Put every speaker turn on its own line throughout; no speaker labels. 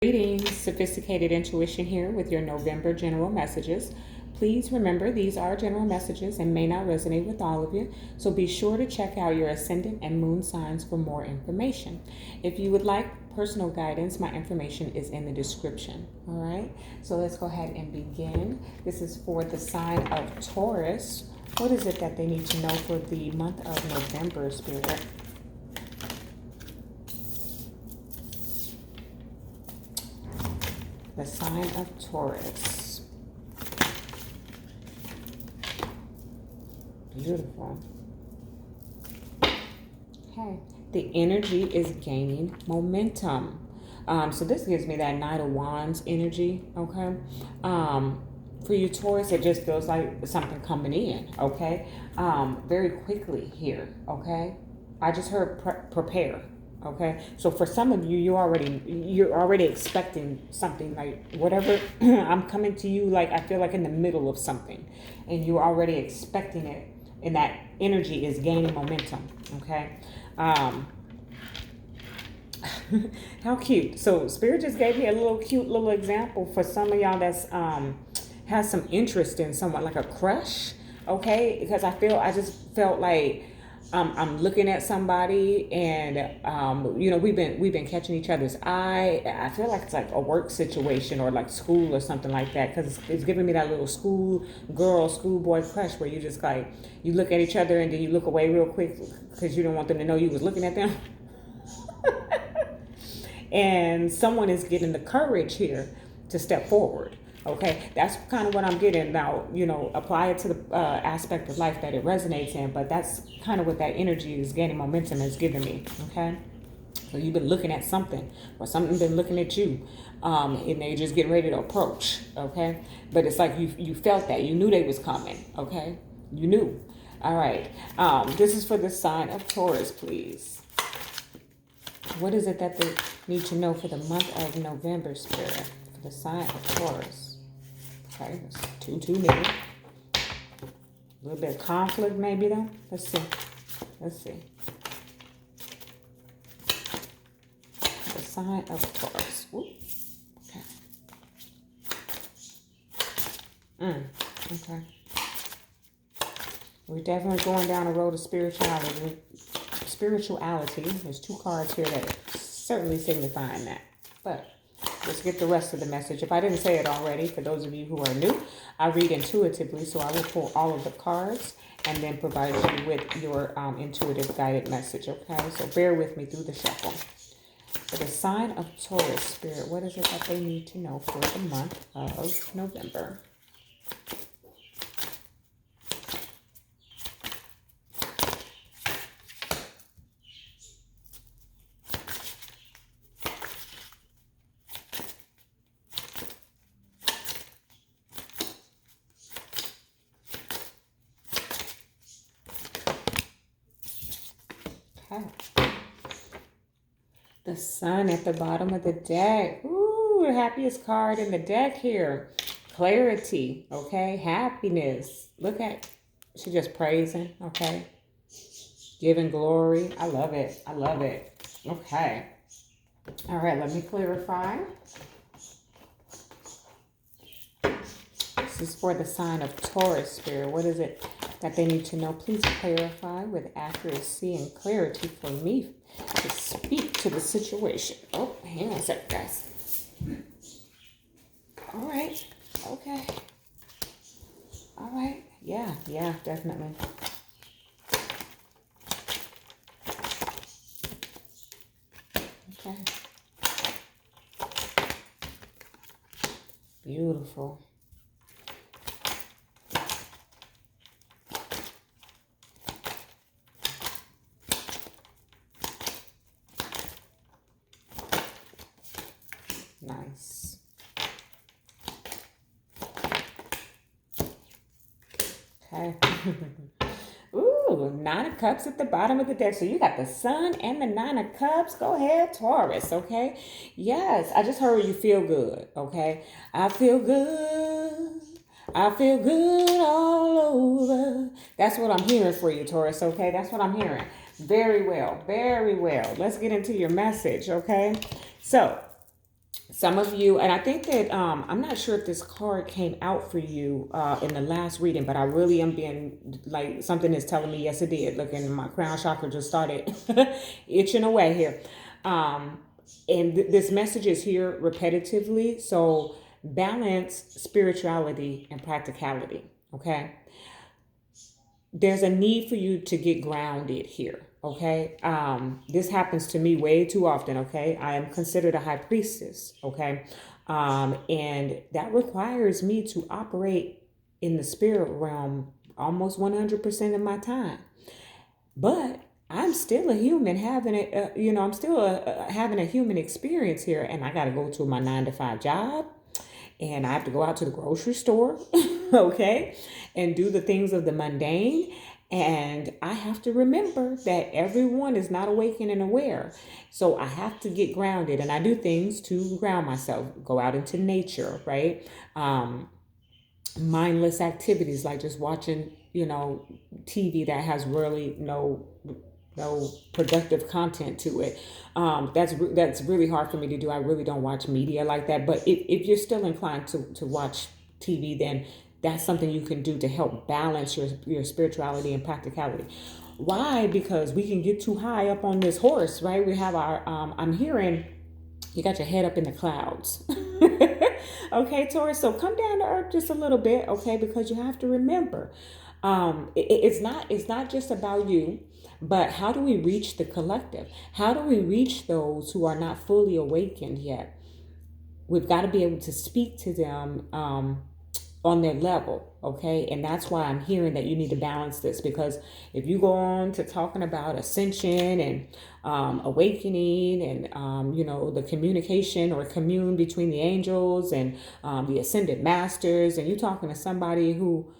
Greetings, Sophisticated Intuition here with your November general messages. Please remember these are general messages and may not resonate with all of you, so be sure to check out your ascendant and moon signs for more information. If you would like personal guidance, my information is in the description. All right, so let's go ahead and begin. This is for the sign of Taurus. What is it that they need to know for the month of November, Spirit? The sign of Taurus. Beautiful. Okay. The energy is gaining momentum. So this gives me that Knight of Wands energy, okay? For you, Taurus, it just feels like something coming in, okay? Very quickly here, okay? I just heard prepare. Okay, so for some of you, you're already expecting something, like whatever. I'm coming to you like I feel like in the middle of something, and you're already expecting it, and that energy is gaining momentum. Okay, how cute. So Spirit just gave me a cute little example for some of y'all that's has some interest in someone, like a crush. Okay, because I just felt like I'm looking at somebody, and we've been catching each other's eye. I feel like it's like a work situation or like school or something like that, because it's giving me that little schoolboy crush where you just like you look at each other and then you look away real quick because you don't want them to know you was looking at them. And someone is getting the courage here to step forward. Okay, that's kind of what I'm getting now. Apply it to the aspect of life that it resonates in, but that's kind of what that energy is gaining momentum is giving me. Okay, so you've been looking at something, or something been looking at you, and they're just getting ready to approach. Okay, but it's like you felt that, you knew they was coming. Okay, you knew. All right, this is for the sign of Taurus, please. What is it that they need to know for the month of November, Spirit, for the sign of Taurus? Okay, that's too many. A little bit of conflict maybe though. Let's see. The sign of Taurus. Whoop. Okay. Okay. We're definitely going down a road of spirituality. There's two cards here that certainly signifying that. But let's get the rest of the message. If I didn't say it already, for those of you who are new, I read intuitively, so I will pull all of the cards and then provide you with your intuitive guided message, okay? So bear with me through the shuffle. For the sign of Taurus, Spirit, what is it that they need to know for the month of November? The sun at the bottom of the deck. Ooh, the happiest card in the deck here. Clarity, okay? Happiness. Look at, she just praising, okay? Giving glory. I love it. Okay. All right, let me clarify. This is for the sign of Taurus, Spirit. What is it that they need to know? Please clarify with accuracy and clarity for me to speak to the situation. Oh, hang on a second, guys. All right. Okay. All right. Yeah, definitely. Okay. Beautiful. Nice. Okay. Ooh, Nine of Cups at the bottom of the deck. So you got the Sun and the Nine of Cups. Go ahead, Taurus, okay? Yes, I just heard you feel good, okay? I feel good. I feel good all over. That's what I'm hearing for you, Taurus, okay? That's what I'm hearing. Very well, very well. Let's get into your message, okay? So, Some of you, and I think that I'm not sure if this card came out for you in the last reading, but I really am being like, something is telling me yes it did. Looking, my crown chakra just started itching away here. And this message is here repetitively. So balance spirituality and practicality. Okay, there's a need for you to get grounded here. Okay, this happens to me way too often. Okay, I am considered a high priestess. Okay, and that requires me to operate in the spirit realm almost 100% of my time. But I'm still a human having I'm still having a human experience here, and I got to go to my 9 to 5 job, and I have to go out to the grocery store, okay, and do the things of the mundane. And I have to remember that everyone is not awakened and aware. So I have to get grounded, and I do things to ground myself, go out into nature, right? Mindless activities like just watching, TV that has really no productive content to it. That's really hard for me to do. I really don't watch media like that. But if you're still inclined to watch TV, then that's something you can do to help balance your spirituality and practicality. Why? Because we can get too high up on this horse, right? We have our, I'm hearing you got your head up in the clouds. Okay, Taurus. So come down to earth just a little bit, okay? Because you have to remember, it's not just about you, but how do we reach the collective? How do we reach those who are not fully awakened yet? We've got to be able to speak to them on their level, okay? And that's why I'm hearing that you need to balance this, because if you go on to talking about ascension and awakening and the communication or commune between the angels and the ascended masters, and you're talking to somebody who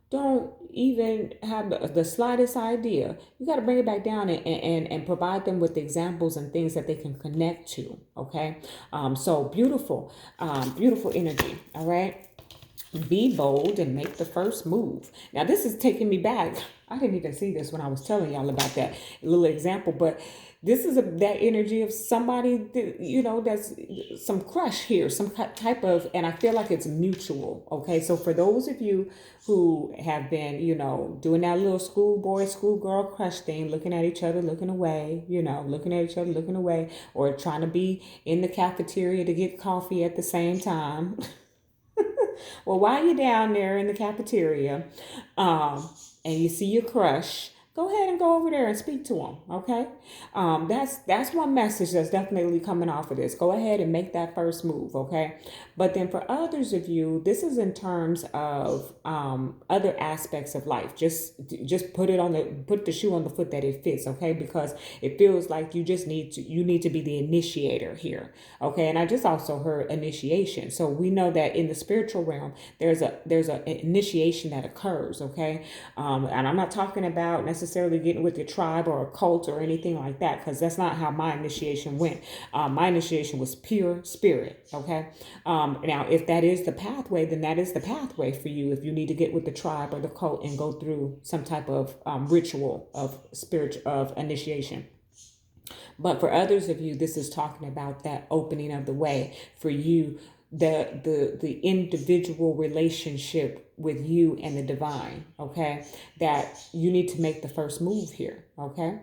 don't even have the slightest idea, you got to bring it back down and provide them with examples and things that they can connect to, okay? So beautiful, beautiful energy, all right? Be bold and make the first move. Now, this is taking me back. I didn't even see this when I was telling y'all about that little example, but this is that energy of somebody that, that's some crush here, some type of, and I feel like it's mutual. Okay. So for those of you who have been, doing that little schoolgirl crush thing, looking at each other, looking away, looking at each other, looking away, or trying to be in the cafeteria to get coffee at the same time. Well, while you're down there in the cafeteria, and you see your crush, go ahead and go over there and speak to them. Okay, that's one message that's definitely coming off of this. Go ahead and make that first move. Okay, but then for others of you, this is in terms of other aspects of life. Just put the shoe on the foot that it fits. Okay, because it feels like you need to be the initiator here. Okay, and I just also heard initiation. So we know that in the spiritual realm, there's an initiation that occurs. Okay, and I'm not talking about necessarily getting with your tribe or a cult or anything like that, because that's not how my initiation went. My initiation was pure spirit. Okay, now if that is the pathway, then that is the pathway for you. If you need to get with the tribe or the cult and go through some type of ritual of initiation. But for others of you, this is talking about that opening of the way for you, the individual relationship with you and the divine, okay? That you need to make the first move here, okay?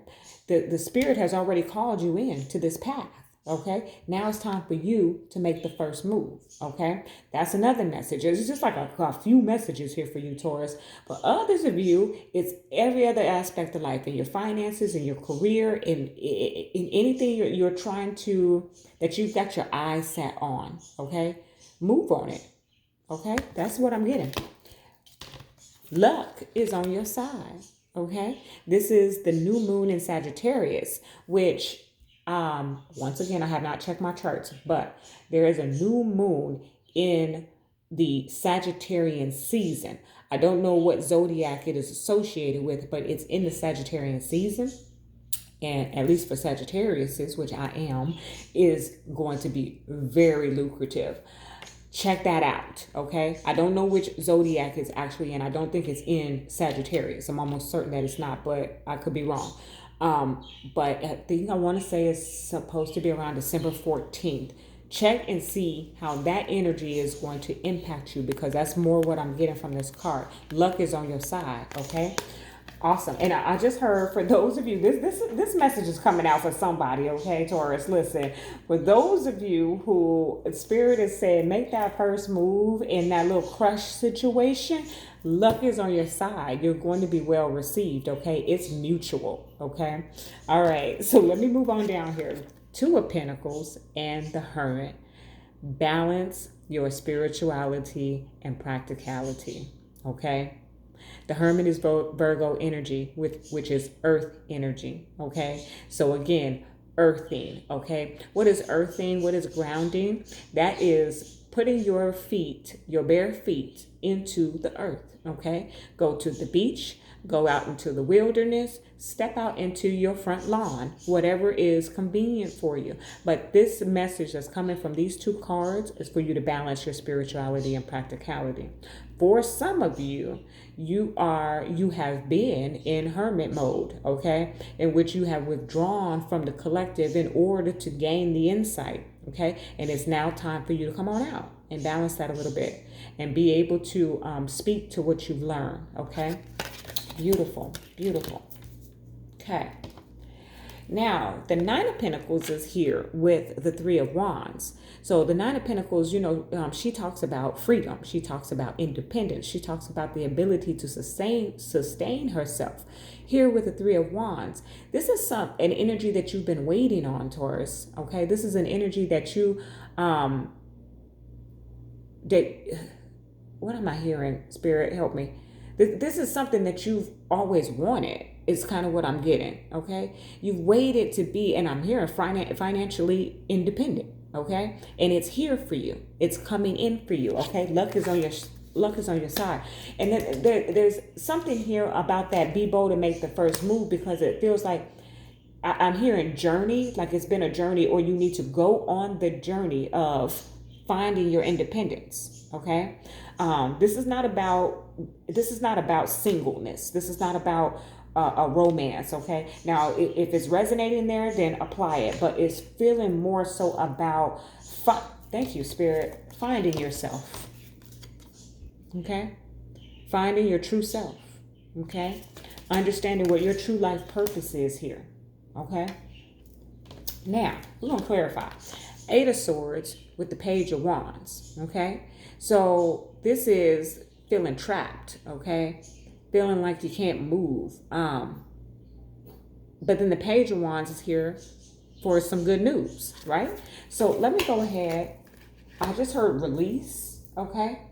The spirit has already called you in to this path. Okay, now it's time for you to make the first move. Okay, that's another message. It's just like a few messages here for you, Taurus. For others of you, it's every other aspect of life, in your finances, in your career, in anything you're trying to, that you've got your eyes set on. Okay, move on it. Okay, that's what I'm getting. Luck is on your side. Okay, this is the new moon in Sagittarius, which once again, I have not checked my charts, but there is a new moon in the Sagittarian season. I don't know what zodiac it is associated with, but it's in the Sagittarian season. And at least for Sagittarius, which I am, is going to be very lucrative. Check that out, okay? I don't know which zodiac it's actually in. I don't think it's in Sagittarius. I'm almost certain that it's not, but I could be wrong. But I think I want to say it's supposed to be around December 14th. check and see how that energy is going to impact you, because that's more what I'm getting from this card. Luck is on your side, okay? Awesome. And I just heard, for those of you, this message is coming out for somebody, okay, Taurus? Listen, for those of you who Spirit is saying, make that first move in that little crush situation, luck is on your side. You're going to be well received, okay? It's mutual, okay? All right, so let me move on down here. Two of Pentacles and the Hermit. Balance your spirituality and practicality, okay? The Hermit is Virgo energy, which is earth energy, okay? So again, earthing, okay? What is earthing? What is grounding? That is putting your feet, your bare feet, into the earth, okay? Go to the beach, go out into the wilderness, step out into your front lawn, whatever is convenient for you. But this message that's coming from these two cards is for you to balance your spirituality and practicality. For some of you, you have been in hermit mode, okay, in which you have withdrawn from the collective in order to gain the insight, okay? And it's now time for you to come on out and balance that a little bit and be able to speak to what you've learned, okay? Beautiful, beautiful. Okay. Now, the Nine of Pentacles is here with the Three of Wands. So the Nine of Pentacles, she talks about freedom. She talks about independence. She talks about the ability to sustain herself. Here with the Three of Wands, this is an energy that you've been waiting on, Taurus. Okay, this is an energy that you, what am I hearing? Spirit, help me. This is something that you've always wanted. It's kind of what I'm getting, okay? You've waited to be, and I'm hearing financially independent, okay? And it's here for you. It's coming in for you, okay? Luck is on your side. And then there's something here about that be bold and make the first move, because it feels like I'm hearing journey, like it's been a journey, or you need to go on the journey of finding your independence, okay? This is not about singleness. This is not about a romance, okay? Now, if it's resonating there, then apply it. But it's feeling more so about, thank you, Spirit, finding yourself, okay? Finding your true self, okay? Understanding what your true life purpose is here, okay? Now, we're going to clarify. Eight of Swords with the Page of Wands, okay? So this is feeling trapped, okay? Feeling like you can't move. But then the Page of Wands is here for some good news, right? So let me go ahead. I just heard release, okay?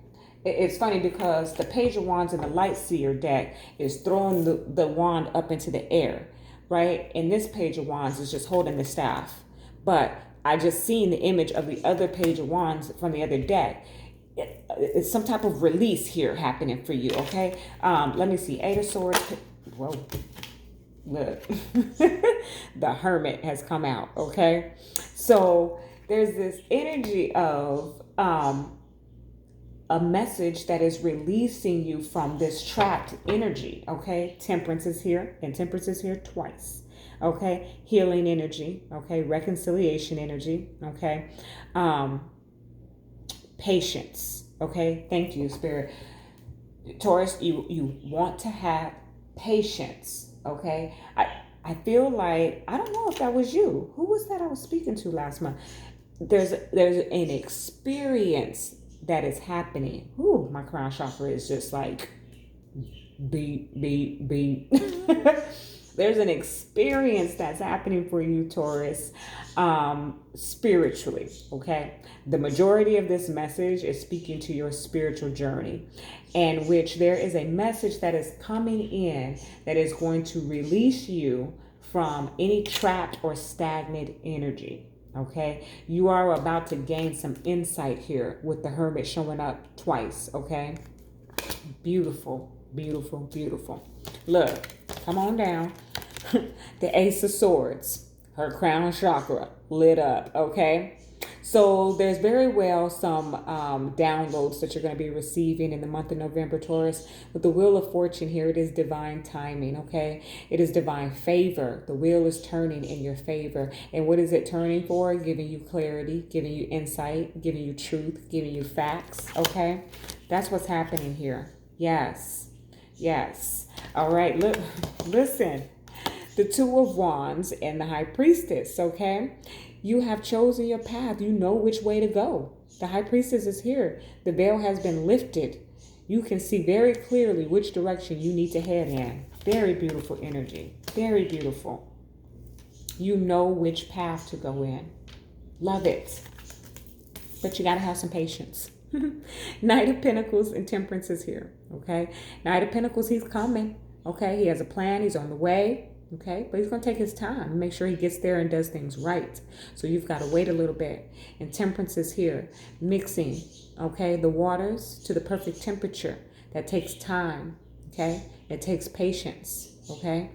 It's funny because the Page of Wands in the Light Seer deck is throwing the wand up into the air, right? And this Page of Wands is just holding the staff. But I just seen the image of the other Page of Wands from the other deck. It's some type of release here happening for you, okay? Let me see. Eight of Swords. Whoa. Look. The Hermit has come out, okay? So there's this energy of a message that is releasing you from this trapped energy, okay? Temperance is here, and Temperance is here twice, okay? Healing energy, okay? Reconciliation energy, okay? Patience, okay? Thank you, Spirit. Taurus, you want to have patience, okay? I feel like, I don't know if that was you. Who was that I was speaking to last month? There's an experience that is happening. Ooh, my crown chakra is just like beep, beep, beep. There's an experience that's happening for you, Taurus, spiritually, okay? The majority of this message is speaking to your spiritual journey, in which there is a message that is coming in that is going to release you from any trapped or stagnant energy, okay? You are about to gain some insight here with the Hermit showing up twice, okay? Beautiful, beautiful, beautiful. Look, come on down. The Ace of Swords, her crown chakra lit up, okay? So there's very well some downloads that you're going to be receiving in the month of November, Taurus. With the Wheel of Fortune here, it is divine timing, okay? It is divine favor. The wheel is turning in your favor. And what is it turning for? Giving you clarity, giving you insight, giving you truth, giving you facts, okay? That's what's happening here. Yes. Yes. All right. Look, listen. The Two of Wands and the High Priestess, okay? You have chosen your path. You know which way to go. The High Priestess is here. The veil has been lifted. You can see very clearly which direction you need to head in. Very beautiful energy. Very beautiful. You know which path to go in. Love it. But you got to have some patience. Knight of Pentacles and Temperance is here, okay? Knight of Pentacles, he's coming, okay? He has a plan. He's on the way, okay? But he's going to take his time and make sure he gets there and does things right. So you've got to wait a little bit. And Temperance is here, mixing, okay, the waters to the perfect temperature. That takes time, okay? It takes patience, okay?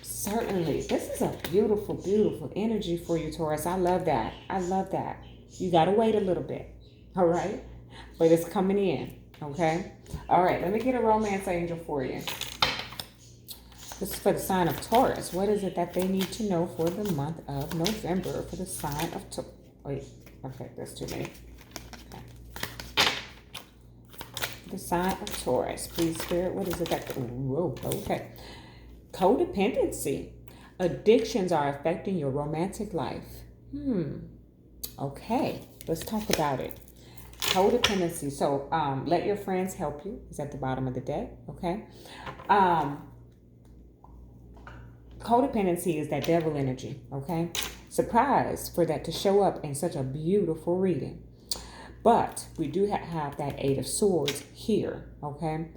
Certainly, this is a beautiful, beautiful energy for you, Taurus. I love that. I love that. You got to wait a little bit. All right, but it's coming in, okay? All right, let me get a romance angel for you. This is for the sign of Taurus. What is it that they need to know for the month of November for the sign of Taurus? Wait, okay, that's too many. Okay. The sign of Taurus, please, Spirit. What is it that? Whoa, okay. Codependency. Addictions are affecting your romantic life. Okay, let's talk about it. Codependency. So let your friends help you. It's at the bottom of the deck. Okay. Codependency is that devil energy. Okay. Surprise for that to show up in such a beautiful reading. But we do have that Eight of Swords here. Okay.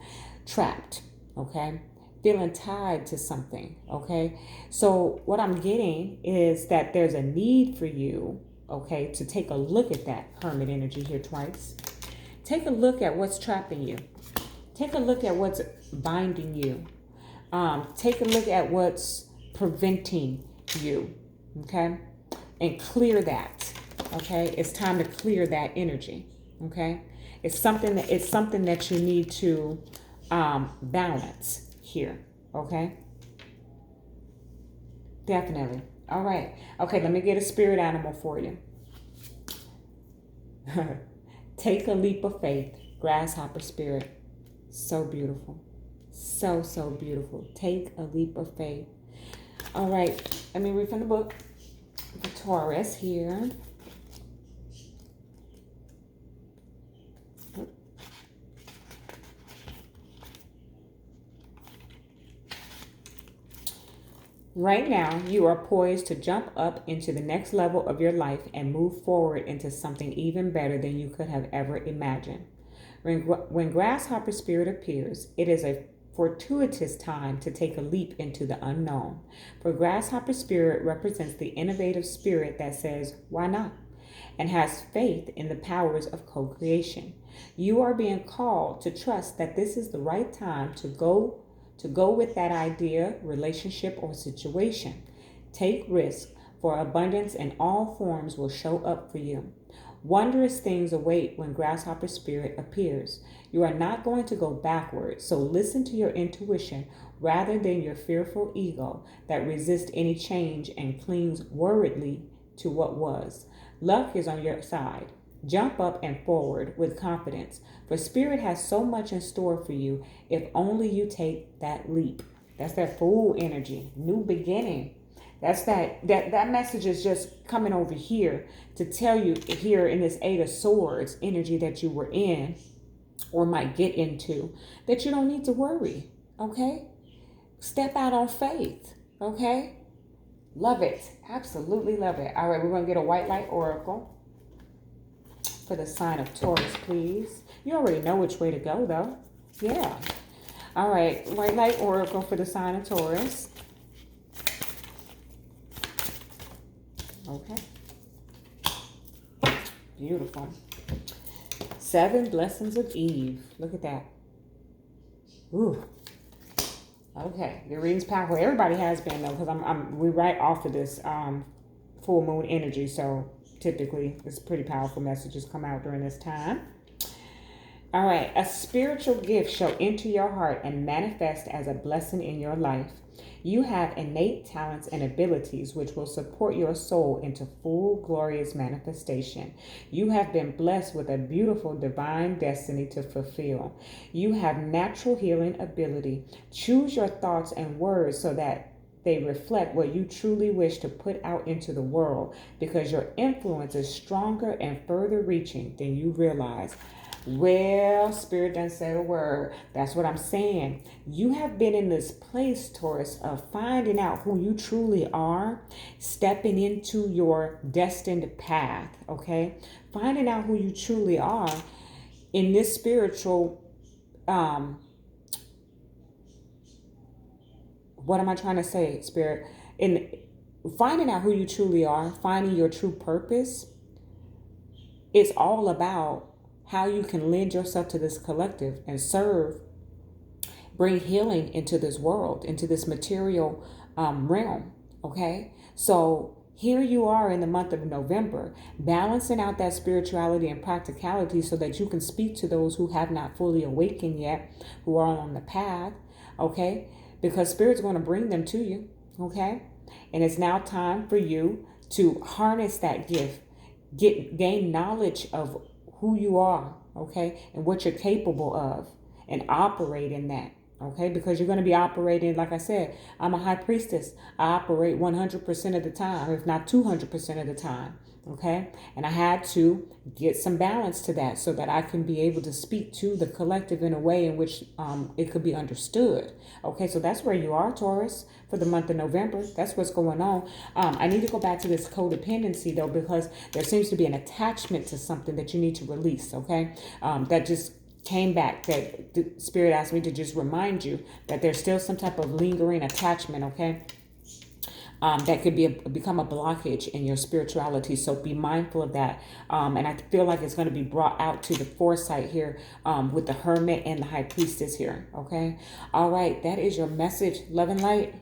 Trapped. Okay. Feeling tied to something. Okay. So what I'm getting is that there's a need for you, okay, to take a look at that hermit energy here twice. Take a look at what's trapping you. Take a look at what's binding you. Take a look at what's preventing you, okay? And clear that, okay? It's time to clear that energy, okay? It's something that you need to balance here, okay? Definitely. All right. Okay, let me get a spirit animal for you. Take a leap of faith. Grasshopper spirit. So beautiful. So, so beautiful. Take a leap of faith. All right. Let me read from the book. The Taurus here. Right now, you are poised to jump up into the next level of your life and move forward into something even better than you could have ever imagined. When Grasshopper Spirit appears, it is a fortuitous time to take a leap into the unknown. For Grasshopper Spirit represents the innovative spirit that says, why not? And has faith in the powers of co-creation. You are being called to trust that this is the right time to go with that idea, relationship, or situation. Take risk, for abundance in all forms will show up for you. Wondrous things await when Grasshopper Spirit appears. You are not going to go backwards, so listen to your intuition rather than your fearful ego that resists any change and clings worriedly to what was. Luck is on your side. Jump up and forward with confidence, for Spirit has so much in store for you if only you take that leap. That's that Fool energy, new beginning. That's that message is just coming over here to tell you here in this Eight of Swords energy that you were in or might get into, that you don't need to worry, okay? Step out on faith, okay? Love it. Absolutely love it. All right, we're going to get a white light oracle for the sign of Taurus, please. You already know which way to go, though. Yeah. All right, white light oracle for the sign of Taurus. Okay. Beautiful. 7 blessings of Eve. Look at that. Ooh. Okay, your reading's powerful. Everybody has been though, because we right off of this full moon energy, so typically. It's pretty powerful messages come out during this time. All right. A spiritual gift shall enter your heart and manifest as a blessing in your life. You have innate talents and abilities which will support your soul into full, glorious manifestation. You have been blessed with a beautiful divine destiny to fulfill. You have natural healing ability. Choose your thoughts and words so that they reflect what you truly wish to put out into the world, because your influence is stronger and further reaching than you realize. Well, Spirit done said a word. That's what I'm saying. You have been in this place, Taurus, of finding out who you truly are, stepping into your destined path, okay? Finding out who you truly are in this spiritual, what am I trying to say, Spirit? In finding out who you truly are, finding your true purpose, it's all about how you can lend yourself to this collective and serve, bring healing into this world, into this material realm, okay? So here you are in the month of November, balancing out that spirituality and practicality so that you can speak to those who have not fully awakened yet, who are on the path, okay? Because Spirit's going to bring them to you, okay? And it's now time for you to harness that gift, gain knowledge of who you are, okay, and what you're capable of, and operate in that, okay, because you're going to be operating, like I said, I'm a high priestess. I operate 100% of the time, if not 200% of the time, okay, and I had to get some balance to that so that I can be able to speak to the collective in a way in which it could be understood, okay, so that's where you are, Taurus, for the month of November. That's what's going on. I need to go back to this codependency, though, because there seems to be an attachment to something that you need to release, okay, that just came back, that the Spirit asked me to just remind you that there's still some type of lingering attachment, okay, that could become a blockage in your spirituality. So be mindful of that. And I feel like it's going to be brought out to the foresight here with the hermit and the high priestess here. Okay. All right. That is your message. Love and light.